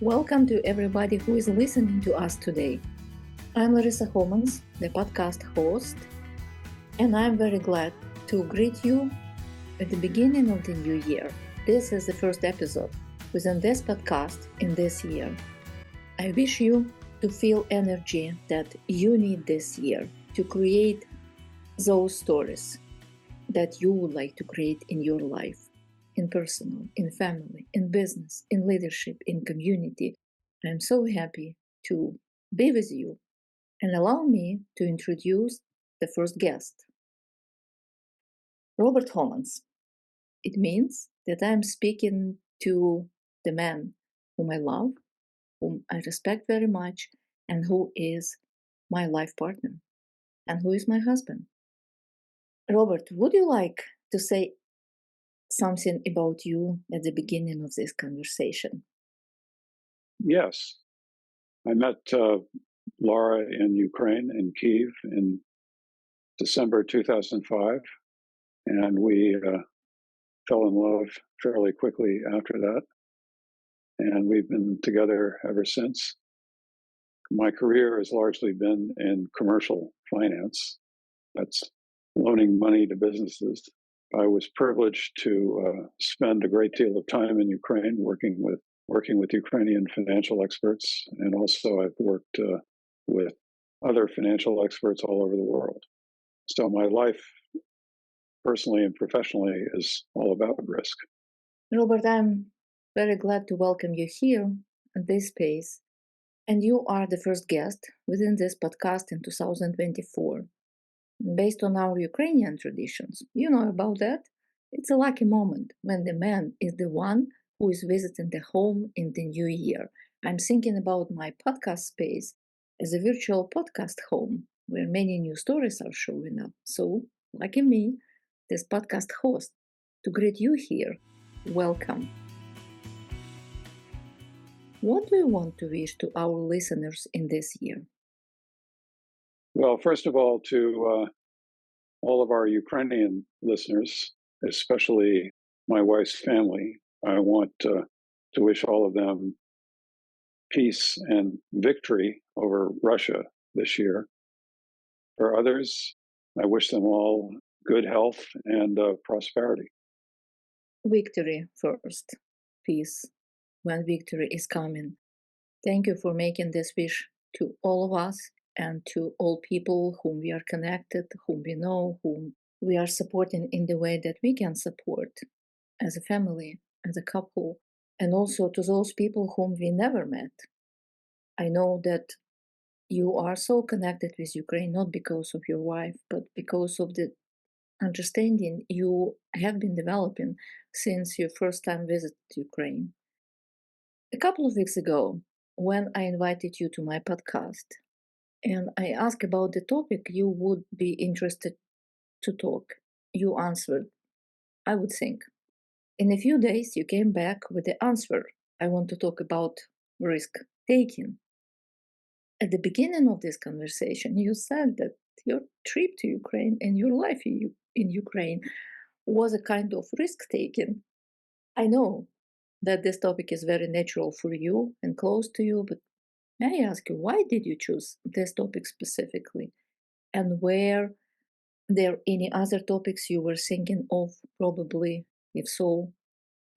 Welcome to everybody who is listening to us today. I'm Larissa Homans, the podcast host, and I'm very glad to greet you at the beginning of the new year. This is the first episode within this podcast in this year. I wish you to feel energy that you need this year to create those stories that you would like to create in your life. In personal, in family, in business, in leadership, in community. I'm so happy to be with you and allow me to introduce the first guest, Robert Homans. It means that I'm speaking to the man whom I love, whom I respect very much, and who is my life partner, and who is my husband. Robert, would you like to say something about you at the beginning of this conversation? Yes. I met Laura in Ukraine, in Kyiv, in December 2005, and we fell in love fairly quickly after that. And we've been together ever since. My career has largely been in commercial finance. That's loaning money to businesses. I was privileged to spend a great deal of time in Ukraine working with Ukrainian financial experts, and also I've worked with other financial experts all over the world. So my life, personally and professionally, is all about risk. Robert, I'm very glad to welcome you here in this space. And you are the first guest within this podcast in 2024. Based on our Ukrainian traditions, you know about that? It's a lucky moment when the man is the one who is visiting the home in the new year. I'm thinking about my podcast space as a virtual podcast home where many new stories are showing up. So, lucky me, this podcast host, to greet you here. Welcome. What do you want to wish to our listeners in this year? Well, first of all, to all of our Ukrainian listeners, especially my wife's family, I want to wish all of them peace and victory over Russia this year. For others, I wish them all good health and prosperity. Victory first, peace when victory is coming. Thank you for making this wish to all of us and to all people whom we are connected, whom we know, whom we are supporting in the way that we can support as a family, as a couple, and also to those people whom we never met. I know that you are so connected with Ukraine, not because of your wife, but because of the understanding you have been developing since your first time visit Ukraine. A couple of weeks ago, when I invited you to my podcast and I asked about the topic you would be interested to talk, you answered, I would think. In a few days, you came back with the answer, I want to talk about risk taking. At the beginning of this conversation, you said that your trip to Ukraine and your life in Ukraine was a kind of risk taking. I know that this topic is very natural for you and close to you, but may I ask you, why did you choose this topic specifically? And were there any other topics you were thinking of, probably? If so,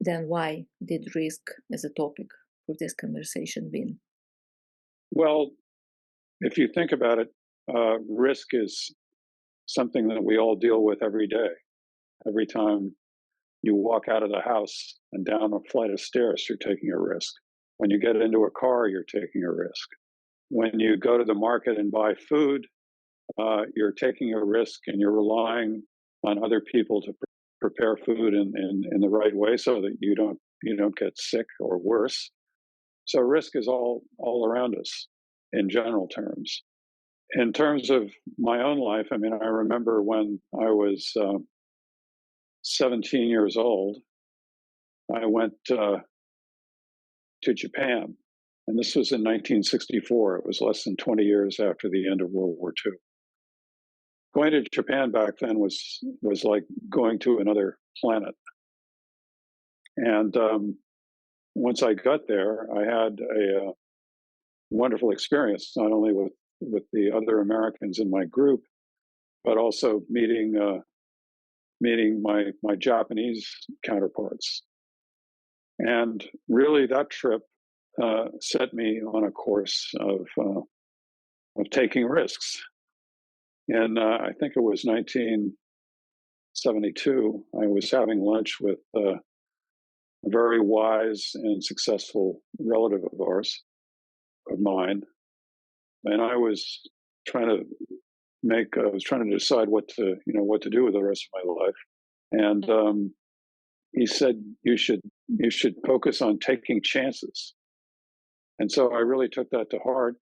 then why did risk as a topic for this conversation win? Well, if you think about it, risk is something that we all deal with every day. Every time you walk out of the house and down a flight of stairs, you're taking a risk. When you get into a car, you're taking a risk. When you go to the market and buy food, you're taking a risk and you're relying on other people to prepare food in the right way so that you don't get sick or worse. So risk is all around us in general terms. In terms of my own life, I mean, I remember when I was 17 years old, I went to Japan. And this was in 1964. It was less than 20 years after the end of World War II. Going to Japan back then was like going to another planet. And once I got there, I had a wonderful experience, not only with the other Americans in my group, but also meeting my Japanese counterparts. And really, that trip set me on a course of taking risks. And I think it was 1972. I was having lunch with a very wise and successful relative of mine, and I was trying to I was trying to decide what to do with the rest of my life. And he said, you should focus on taking chances. And so I really took that to heart.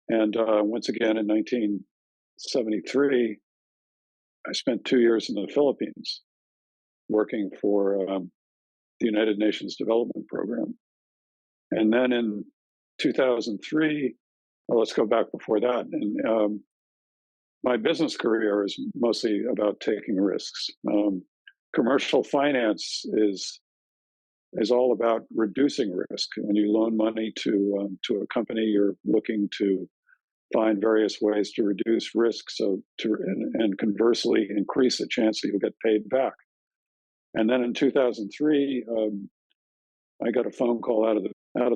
And once again, in 1973, I spent 2 years in the Philippines working for the United Nations Development Program. And then in 2003, well, let's go back before that. And my business career is mostly about taking risks. Commercial finance is all about reducing risk. When you loan money to a company, you're looking to find various ways to reduce risk, and conversely increase the chance that you'll get paid back. And then in 2003, I got a phone call out of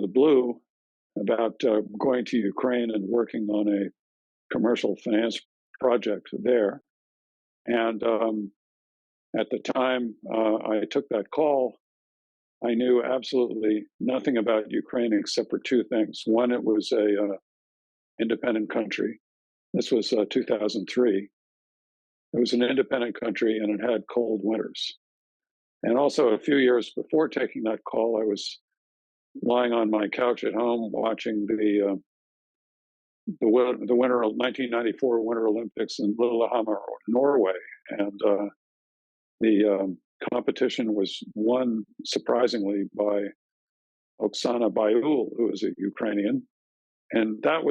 the blue about going to Ukraine and working on a commercial finance project there. And at the time I took that call, I knew absolutely nothing about Ukraine except for two things. One, it was a independent country. This was 2003. It was an independent country and it had cold winters. And also, a few years before taking that call, I was lying on my couch at home watching the winter 1994 Winter Olympics in Lillehammer, Norway, and the competition was won surprisingly by Oksana Bayul, who is a Ukrainian, and that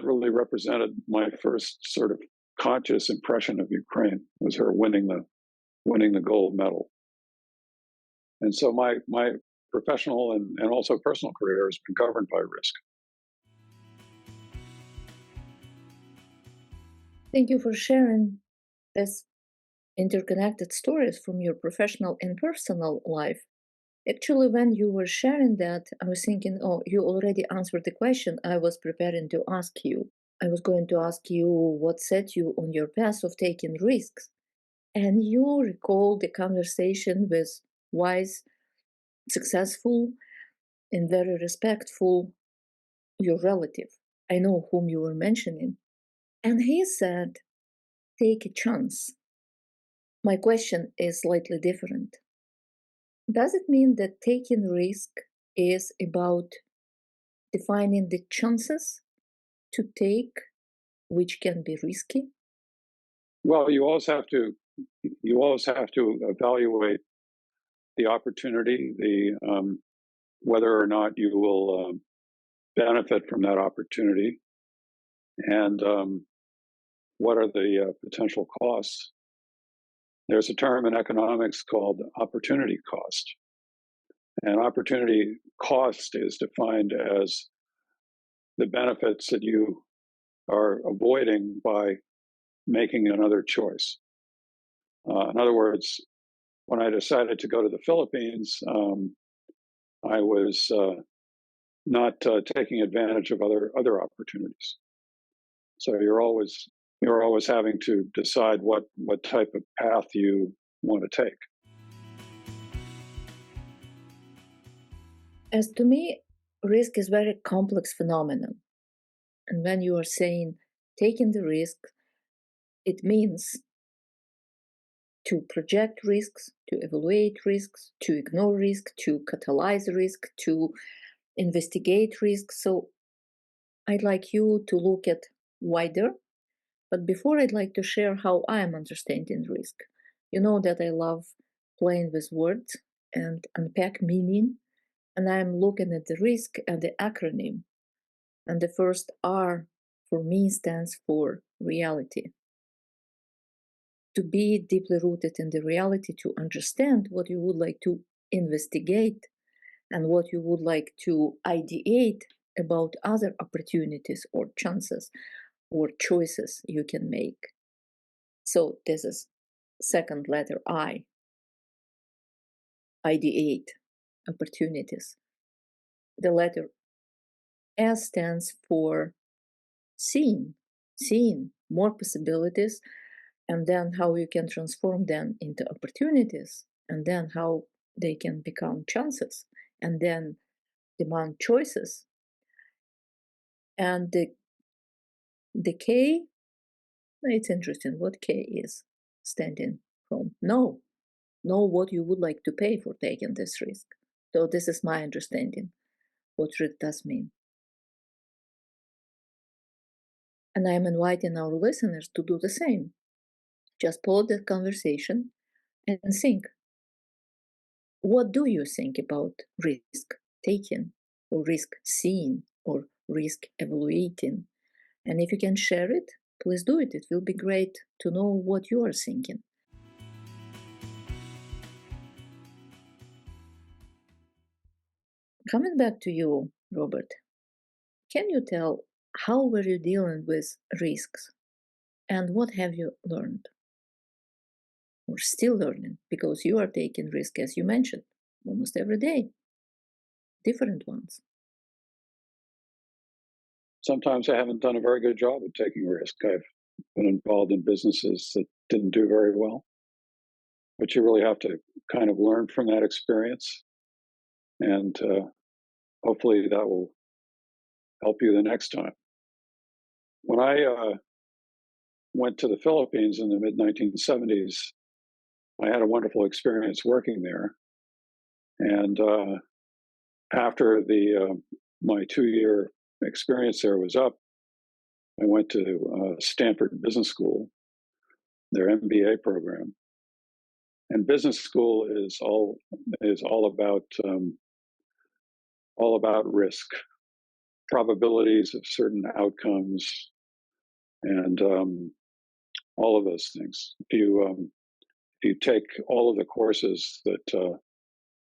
really represented my first sort of conscious impression of Ukraine, was her winning the gold medal. And so my professional and also personal career has been governed by risk. Thank you for sharing this interconnected stories from your professional and personal life. Actually, when you were sharing that, I was thinking, oh, you already answered the question I was preparing to ask you. I was going to ask you what set you on your path of taking risks. And you recalled the conversation with wise, successful, and very respectful your relative. I know whom you were mentioning. And he said, take a chance. My question is slightly different. Does it mean that taking risk is about defining the chances to take, which can be risky? Well, you always have to evaluate the opportunity, whether or not you will benefit from that opportunity, and what are the potential costs. There's a term in economics called opportunity cost. And opportunity cost is defined as the benefits that you are avoiding by making another choice. In other words, when I decided to go to the Philippines, I was not taking advantage of other opportunities. So you're always having to decide what type of path you want to take. As to me, risk is a very complex phenomenon. And when you are saying taking the risk, it means to project risks, to evaluate risks, to ignore risk, to catalyze risk, to investigate risk. So I'd like you to look at wider. But before, I'd like to share how I am understanding risk. You know that I love playing with words and unpack meaning, and I'm looking at the risk and the acronym. And the first R for me stands for reality. To be deeply rooted in the reality, to understand what you would like to investigate, and what you would like to ideate about other opportunities or chances or choices you can make. So this is second letter I, ideate, opportunities. The letter S stands for seeing more possibilities, and then how you can transform them into opportunities, and then how they can become chances, and then demand choices. And the K, it's interesting what K is standing from. Know what you would like to pay for taking this risk. So this is my understanding what risk does mean. And I'm inviting our listeners to do the same. Just pause the conversation and think, what do you think about risk taking or risk seeing or risk evaluating? And if you can share it, please do it. It will be great to know what you are thinking. Coming back to you, Robert, can you tell how were you dealing with risks and what have you learned or still learning, because you are taking risk, as you mentioned, almost every day, different ones. Sometimes I haven't done a very good job of taking risk. I've been involved in businesses that didn't do very well, but you really have to kind of learn from that experience, and hopefully that will help you the next time. When I went to the Philippines in the mid 1970s, I had a wonderful experience working there. And after my 2-year experience there was up, I went to Stanford Business School, their MBA program. And business school is all about risk, probabilities of certain outcomes, and all of those things. If you take all of the courses that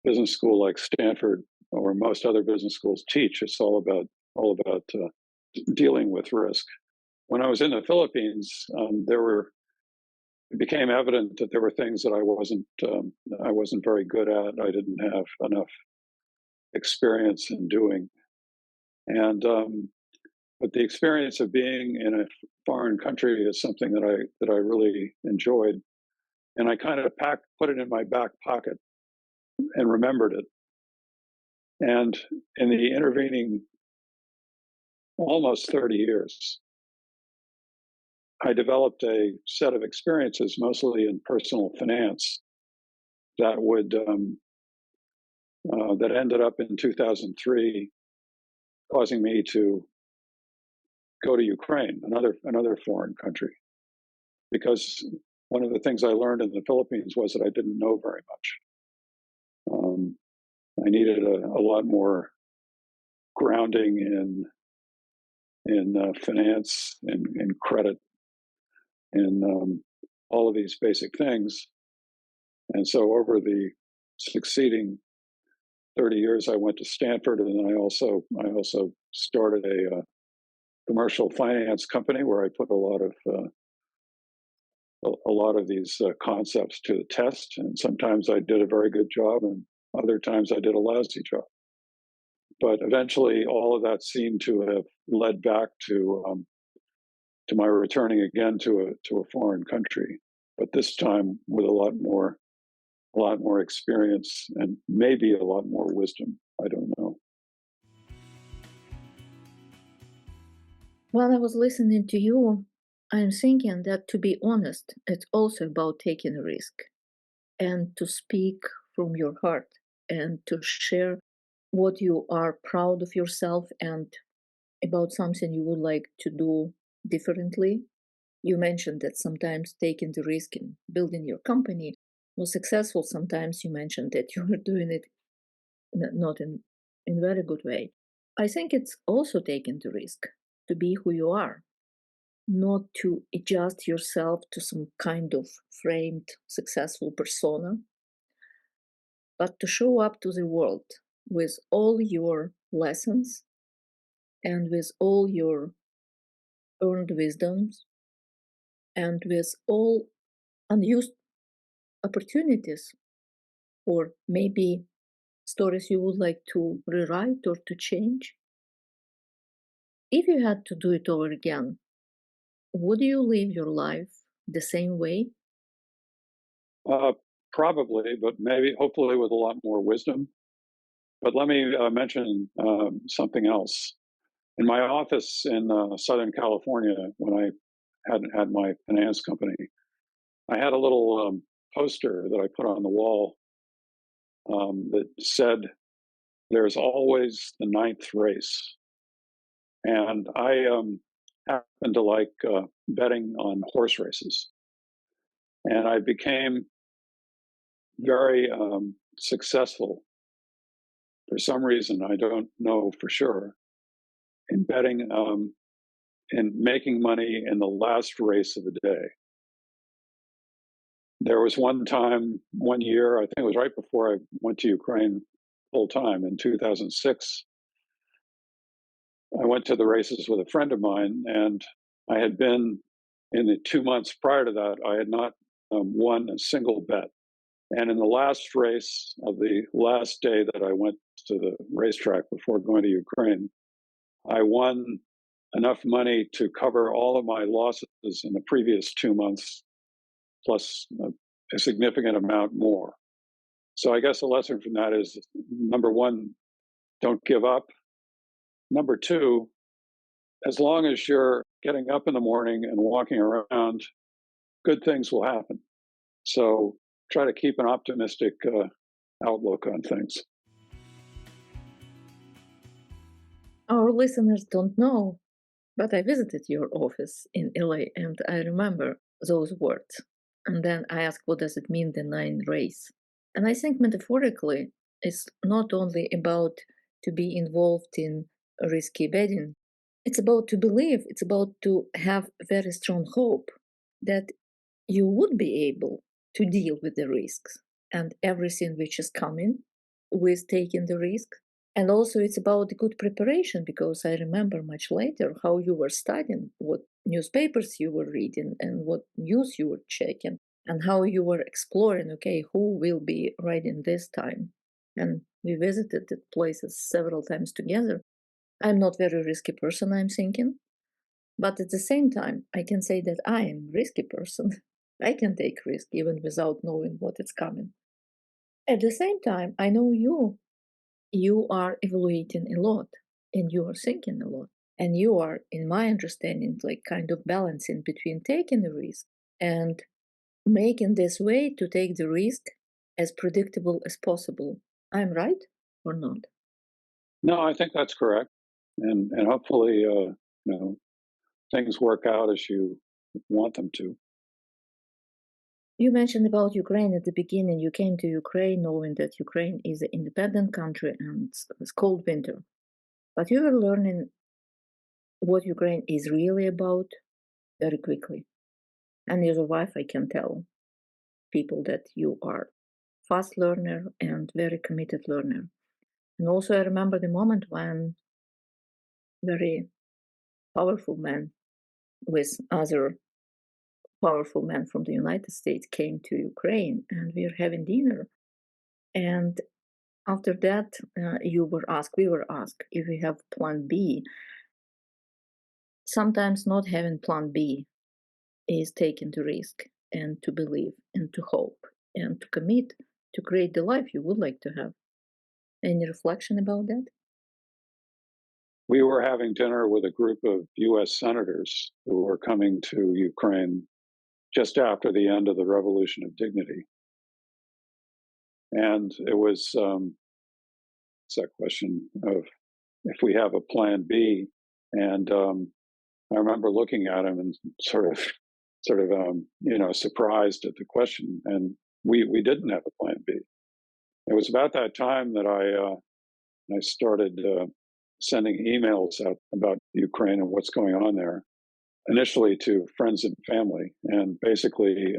business school like Stanford or most other business schools teach, it's all about dealing with risk. When I was in the Philippines, it became evident that there were things that I wasn't very good at. I didn't have enough experience in doing, and but the experience of being in a foreign country is something that I really enjoyed, and I kind of put it in my back pocket and remembered it. And in the intervening almost 30 years, I developed a set of experiences, mostly in personal finance, that that ended up in 2003 causing me to go to Ukraine, another foreign country, because one of the things I learned in the Philippines was that I didn't know very much. I needed a lot more grounding in finance and in credit and all of these basic things. And so over the succeeding 30 years, I went to Stanford, and then I also started a commercial finance company where I put a lot of these concepts to the test. And sometimes I did a very good job, and other times I did a lousy job. But eventually, all of that seemed to have led back to my returning again to a foreign country, but this time with a lot more experience and maybe a lot more wisdom. I don't know. While I was listening to you, I'm thinking that, to be honest, it's also about taking a risk and to speak from your heart and to share what you are proud of yourself and about something you would like to do differently. You mentioned that sometimes taking the risk in building your company was successful. Sometimes you mentioned that you were doing it not in very good way. I think it's also taking the risk to be who you are, not to adjust yourself to some kind of framed successful persona, but to show up to the world with all your lessons and with all your earned wisdoms and with all unused opportunities, or maybe stories you would like to rewrite or to change. If you had to do it over again, would you live your life the same way? Uh, Probably, but maybe, hopefully, with a lot more wisdom. But let me mention something else. In my office in Southern California, when I had my finance company, I had a little poster that I put on the wall that said, "There's always the ninth race." And I happen to like betting on horse races. And I became very successful for some reason, I don't know for sure, in betting and making money in the last race of the day. There was one time, one year, I think it was right before I went to Ukraine full time in 2006. I went to the races with a friend of mine, and I had been in the 2 months prior to that, I had not won a single bet. And in the last race of the last day that I went to the racetrack before going to Ukraine, I won enough money to cover all of my losses in the previous 2 months, plus a significant amount more. So I guess the lesson from that is, number one, don't give up. Number two, as long as you're getting up in the morning and walking around, good things will happen. So try to keep an optimistic outlook on things. Our listeners don't know, but I visited your office in LA and I remember those words. And then I asked, what does it mean, the nine race? And I think metaphorically, it's not only about to be involved in risky betting, it's about to believe, it's about to have very strong hope that you would be able to deal with the risks and everything which is coming with taking the risk. And also, it's about good preparation because I remember much later how you were studying, what newspapers you were reading, and what news you were checking, and how you were exploring, okay, who will be riding this time. And we visited the places several times together. I'm not very risky person, I'm thinking. But at the same time, I can say that I am a risky person. I can take risk even without knowing what is coming. At the same time, I know you are evaluating a lot and you are thinking a lot. And you are, in my understanding, like kind of balancing between taking the risk and making this way to take the risk as predictable as possible. I'm right or not? No, I think that's correct, and hopefully, things work out as you want them to. You mentioned about Ukraine at the beginning. You came to Ukraine knowing that Ukraine is an independent country and it's cold winter. But you were learning what Ukraine is really about very quickly. And as a wife, I can tell people that you are fast learner and very committed learner. And also, I remember the moment when very powerful men with other powerful men from the United States came to Ukraine and we were having dinner. And after that, we were asked if we have plan B. Sometimes not having plan B is taking the risk and to believe and to hope and to commit to create the life you would like to have. Any reflection about that? We were having dinner with a group of US senators who were coming to Ukraine just after the end of the Revolution of Dignity. And it was it's that question of if we have a plan B. And I remember looking at him and surprised at the question. And we didn't have a plan B. It was about that time that I started sending emails out about Ukraine and what's going on there, initially to friends and family. And basically,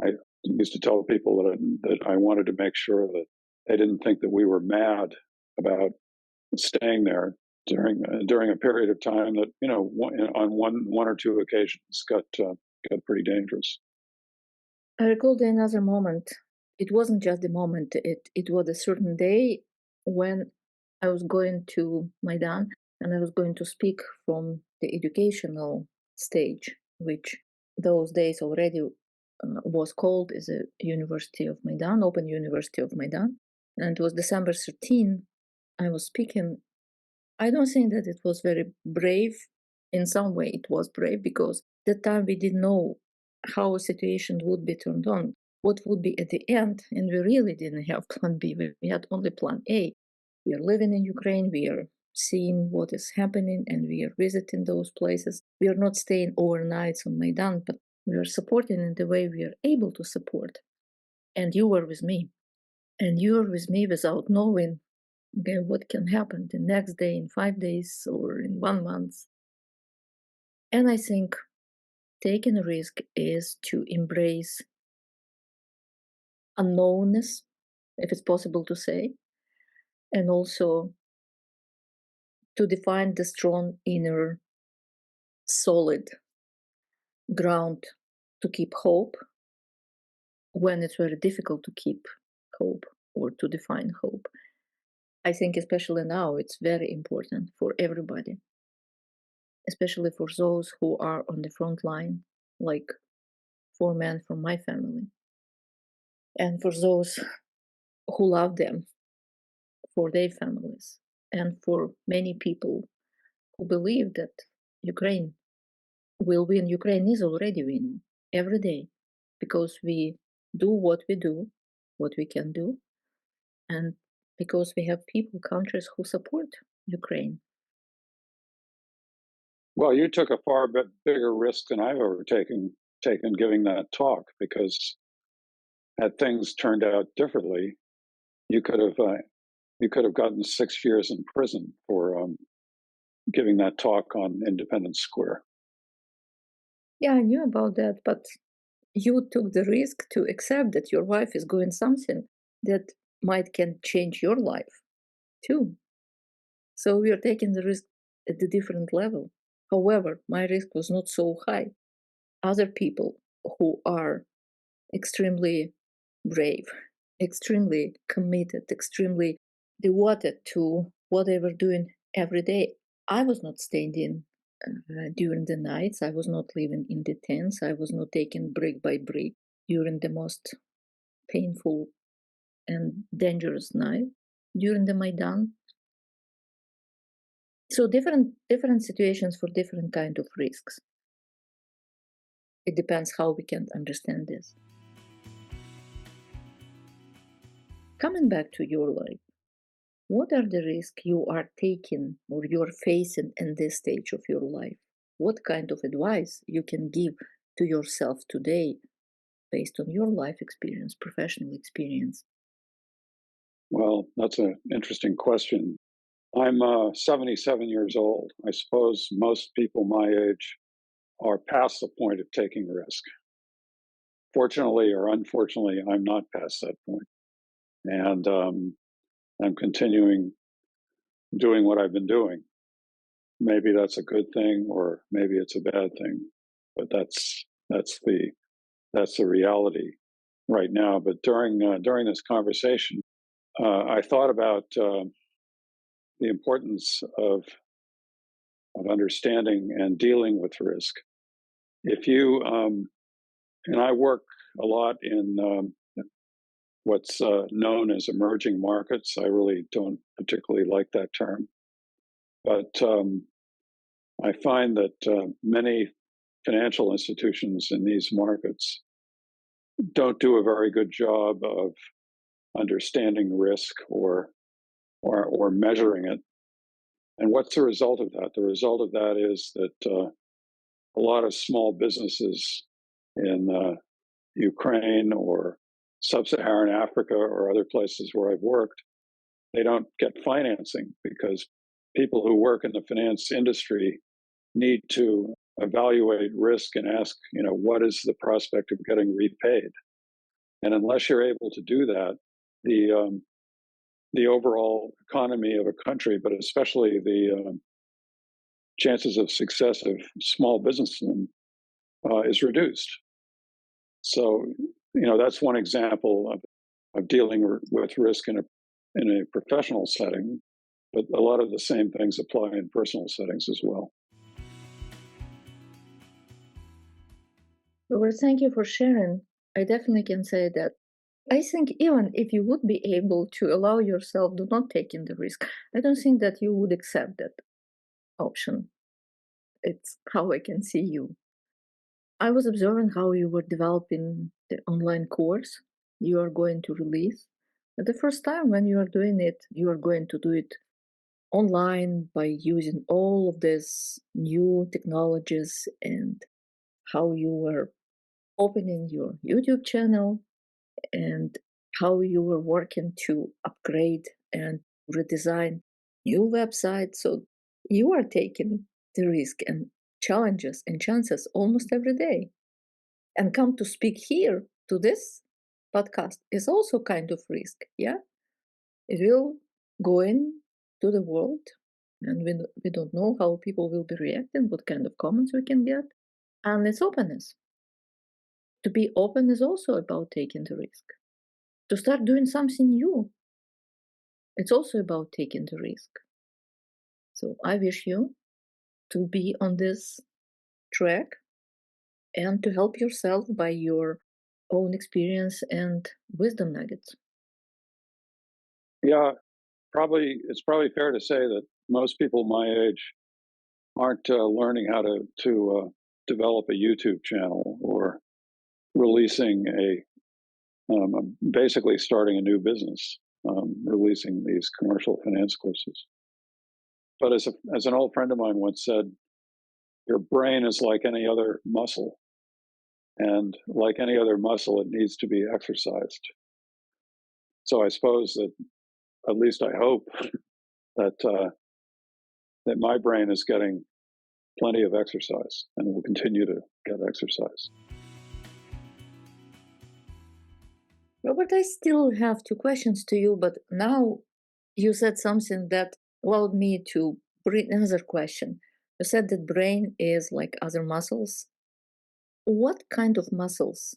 I used to tell people that I wanted to make sure that they didn't think that we were mad about staying there during a period of time that on one or two occasions got pretty dangerous. I recalled another moment. It wasn't just the moment, it was a certain day when I was going to Maidan and I was going to speak from the educational stage, which those days already was called as a University of Maidan, Open University of Maidan. And it was December 13. I was speaking. I don't think that it was very brave. In some way, it was brave because that time we didn't know how a situation would be turned on, what would be at the end, and we really didn't have plan B. We had only plan A. We are living in Ukraine, we are seeing what is happening, and we are visiting those places. We are not staying overnights on Maidan, but we are supporting in the way we are able to support. And you were with me. And you were with me without knowing, okay, what can happen the next day, in 5 days, or in 1 month. And I think taking a risk is to embrace unknownness, if it's possible to say, and also to define the strong inner solid ground to keep hope when it's very difficult to keep hope or to define hope. I think especially now it's very important for everybody, especially for those who are on the front line, like 4 men from my family, and for those who love them, for their families, and for many people who believe that Ukraine will win. Ukraine is already winning every day because we do what we do, what we can do, and because we have people, countries who support Ukraine. Well, you took a far bigger risk than I've ever taken giving that talk, because had things turned out differently, you could have gotten 6 years in prison for giving that talk on Independence Square. Yeah, I knew about that, but you took the risk to accept that your wife is going something that might can change your life too. So we are taking the risk at a different level. However, my risk was not so high. Other people who are extremely brave, extremely committed, extremely devoted to what they were doing every day. I was not staying in during the nights. I was not living in the tents. I was not taking brick by brick during the most painful and dangerous night during the Maidan. So different situations for different kind of risks. It depends how we can understand this. Coming back to your life, what are the risks you are taking or you're facing in this stage of your life? What kind of advice you can give to yourself today based on your life experience, professional experience? Well, that's an interesting question. I'm 77 years old. I suppose most people my age are past the point of taking risk. Fortunately or unfortunately, I'm not past that point. And I'm continuing doing what I've been doing. Maybe that's a good thing, or maybe it's a bad thing, but that's the reality right now. But during this conversation, I thought about the importance of understanding and dealing with risk. If you and I work a lot in what's known as emerging markets. I really don't particularly like that term, but I find that many financial institutions in these markets don't do a very good job of understanding risk or measuring it. And what's the result of that? The result of that is that a lot of small businesses in Ukraine or sub-Saharan Africa or other places where I've worked, they don't get financing because people who work in the finance industry need to evaluate risk and ask, what is the prospect of getting repaid? And unless you're able to do that, the the overall economy of a country, but especially the chances of success of small businessmen is reduced. So, that's one example of dealing with risk in a professional setting, but a lot of the same things apply in personal settings as well. Robert, thank you for sharing. I definitely can say that I think even if you would be able to allow yourself to not taking the risk, I don't think that you would accept that option. It's how I can see you. I was observing how you were developing the online course you are going to release. But the first time when you are doing it, you are going to do it online by using all of these new technologies and how you were opening your YouTube channel and how you were working to upgrade and redesign new websites. So you are taking the risk and challenges and chances almost every day. And come to speak here to this podcast is also kind of risk. Yeah, it will go in to the world, and we don't know how people will be reacting, what kind of comments we can get, and it's openness. To be open is also about taking the risk. To start doing something new, it's also about taking the risk. So I wish you to be on this track and to help yourself by your own experience and wisdom nuggets. Yeah, it's probably fair to say that most people my age aren't learning how to develop a YouTube channel or releasing basically starting a new business, releasing these commercial finance courses. But as an old friend of mine once said, your brain is like any other muscle, and like any other muscle, it needs to be exercised. So I suppose that, at least I hope, that that my brain is getting plenty of exercise and will continue to get exercise. Robert, I still have two questions to you, but now you said something that allowed me to bring another question. You said that brain is like other muscles. What kind of muscles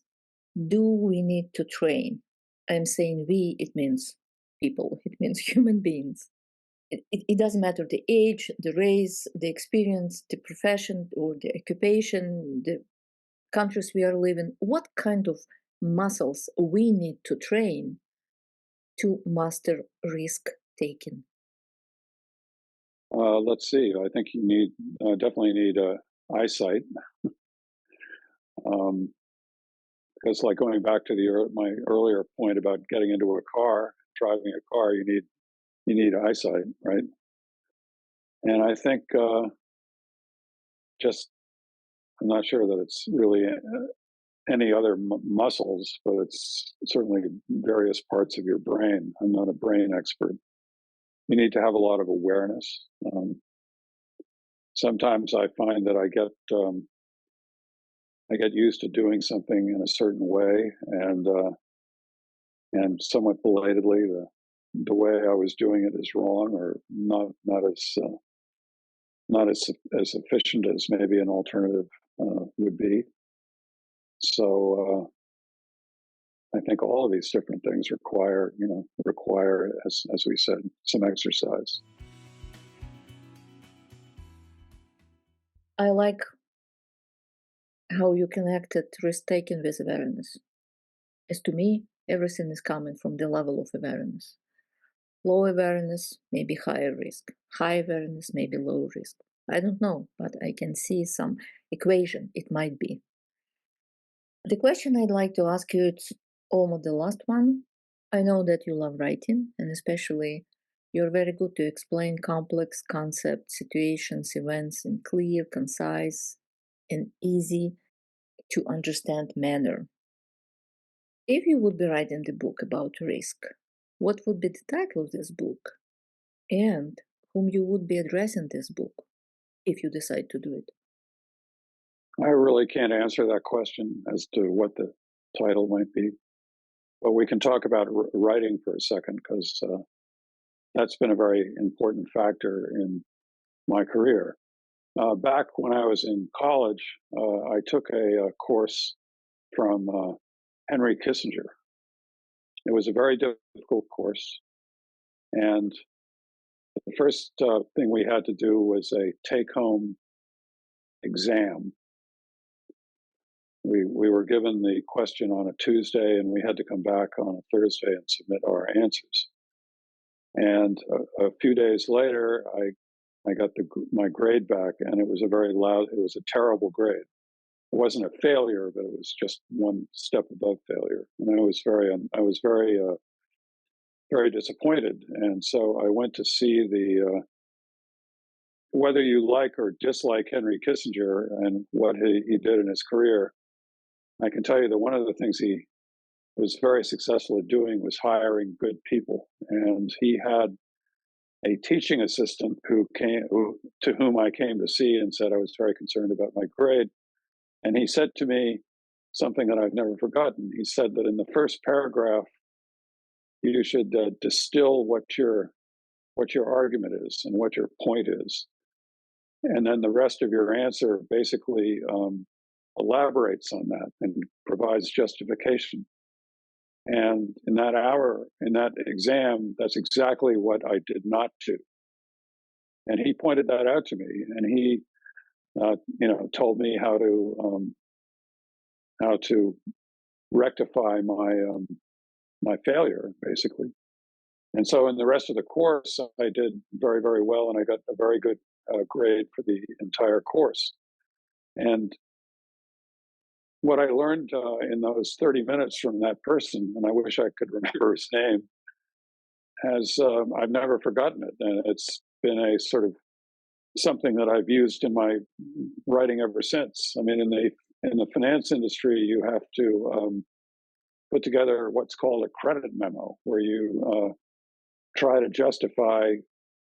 do we need to train? I'm saying we, it means people, it means human beings. It doesn't matter the age, the race, the experience, the profession, or the occupation, the countries we are living. What kind of muscles we need to train to master risk taking? Let's see. I think you definitely need eyesight, because, like, going back to my earlier point about getting into a car, driving a car, you need eyesight, right? And I think just I'm not sure that it's really any other muscles, but it's certainly various parts of your brain. I'm not a brain expert. You need to have a lot of awareness. Sometimes I find that I get used to doing something in a certain way, and somewhat belatedly, the way I was doing it is wrong, or not as efficient as maybe an alternative would be. So I think all of these different things require, as we said, some exercise. I like how you connected risk taking with awareness. As to me, everything is coming from the level of awareness. Low awareness may be higher risk. High awareness may be low risk. I don't know, but I can see some equation it might be. The question I'd like to ask you, it's almost the last one. I know that you love writing, and especially you're very good to explain complex concepts, situations, events in clear, concise, and easy to understand manner. If you would be writing the book about risk, what would be the title of this book? And whom you would be addressing this book if you decide to do it? I really can't answer that question as to what the title might be, but we can talk about writing for a second, because that's been a very important factor in my career. Back when I was in college, I took a course from Henry Kissinger. It was a very difficult course, and the first thing we had to do was a take-home exam. We were given the question on a Tuesday, and we had to come back on a Thursday and submit our answers. And a few days later, I got my grade back, and it was it was a terrible grade. It wasn't a failure, but it was just one step above failure, and I was very disappointed. And so I went to see whether you like or dislike Henry Kissinger and what he did in his career. I can tell you that one of the things he was very successful at doing was hiring good people, and he had a teaching assistant to whom I came to see and said I was very concerned about my grade. And he said to me something that I've never forgotten. He said that in the first paragraph, you should distill what your argument is and what your point is, and then the rest of your answer basically elaborates on that and provides justification. And in that exam, that's exactly what I did not do. And he pointed that out to me, and he, told me how to rectify my failure, basically. And so, in the rest of the course, I did very, very well, and I got a very good grade for the entire course. And what I learned in those 30 minutes from that person, and I wish I could remember his name, I've never forgotten it, and it's been a sort of something that I've used in my writing ever since. I mean, in the finance industry, you have to put together what's called a credit memo, where you try to justify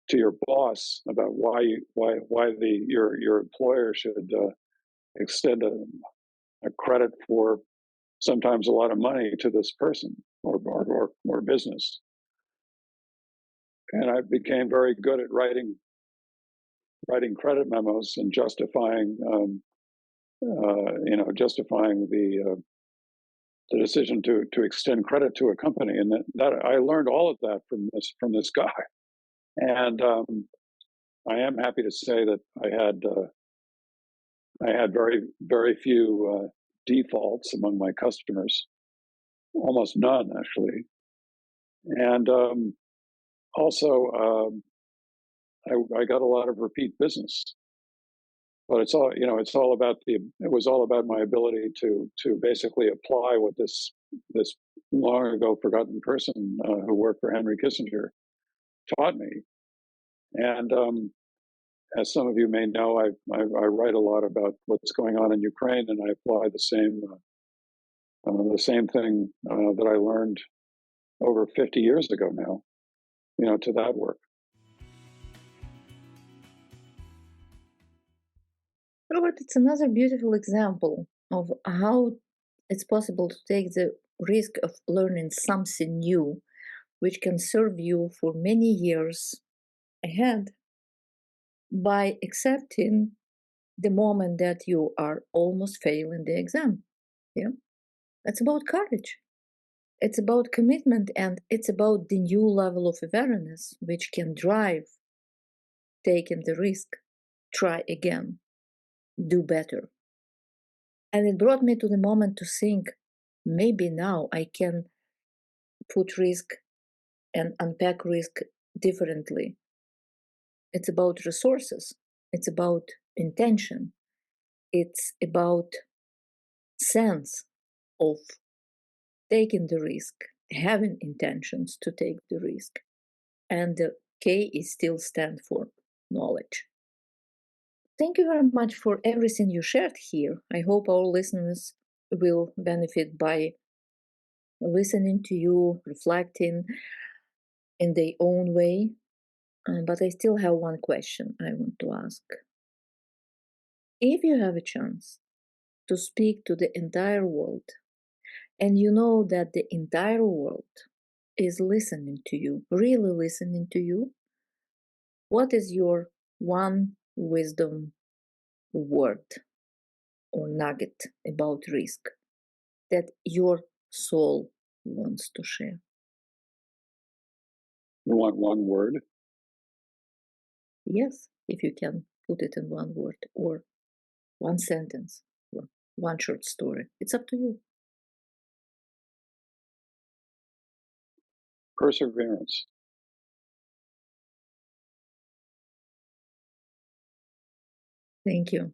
to your boss about why your employer should extend a credit for sometimes a lot of money to this person or business. And I became very good at writing credit memos and justifying justifying the decision to extend credit to a company. And that I learned all of that from this guy. And I am happy to say that I had very, very few defaults among my customers, almost none actually. And also, I got a lot of repeat business. But it was all about my ability to basically apply what this long ago forgotten person who worked for Henry Kissinger taught me. And as some of you may know, I write a lot about what's going on in Ukraine, and I apply the same thing that I learned over 50 years ago now, to that work. Robert, it's another beautiful example of how it's possible to take the risk of learning something new, which can serve you for many years ahead, by accepting the moment that you are almost failing the exam. Yeah, it's about courage. It's about commitment, and it's about the new level of awareness which can drive taking the risk, try again, do better. And it brought me to the moment to think, maybe now I can put risk and unpack risk differently. It's about resources, it's about intention, it's about sense of taking the risk, having intentions to take the risk. And the K is still stand for knowledge. Thank you very much for everything you shared here. I hope our listeners will benefit by listening to you, reflecting in their own way. But I still have one question I want to ask. If you have a chance to speak to the entire world, and you know that the entire world is listening to you, really listening to you. What is your one wisdom word or nugget about risk that your soul wants to share? You want one word? Yes, if you can put it in one word or one sentence or one short story. It's up to you. Perseverance. Thank you.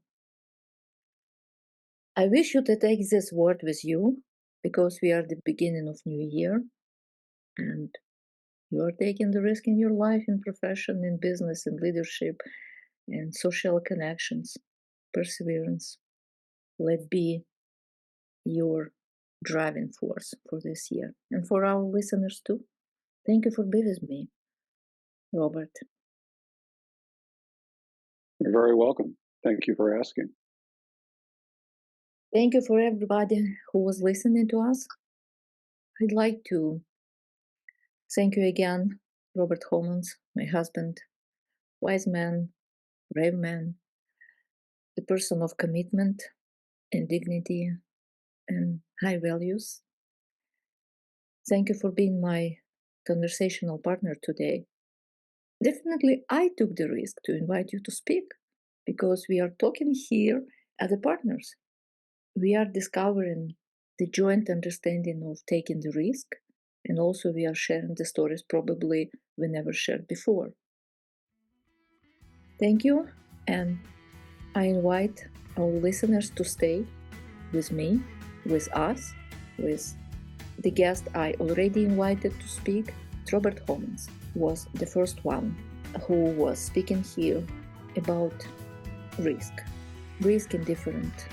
I wish you to take this word with you because we are the beginning of new year and you are taking the risk in your life, in profession, in business, in leadership, in social connections. Perseverance. Let be your driving force for this year and for our listeners too. Thank you for being with me, Robert. You're very welcome. Thank you for asking. Thank you for everybody who was listening to us. I'd like to thank you again, Robert Homans, my husband, wise man, brave man, the person of commitment and dignity and high values. Thank you for being my conversational partner today. Definitely, I took the risk to invite you to speak because we are talking here as the partners. We are discovering the joint understanding of taking the risk, and also we are sharing the stories probably we never shared before. Thank you, and I invite our listeners to stay with me, with us, with the guest I already invited to speak. Robert Homans was the first one who was speaking here about risk in different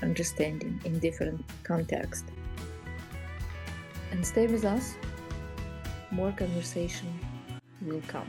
understanding, in different context. And stay with us, more conversation will come.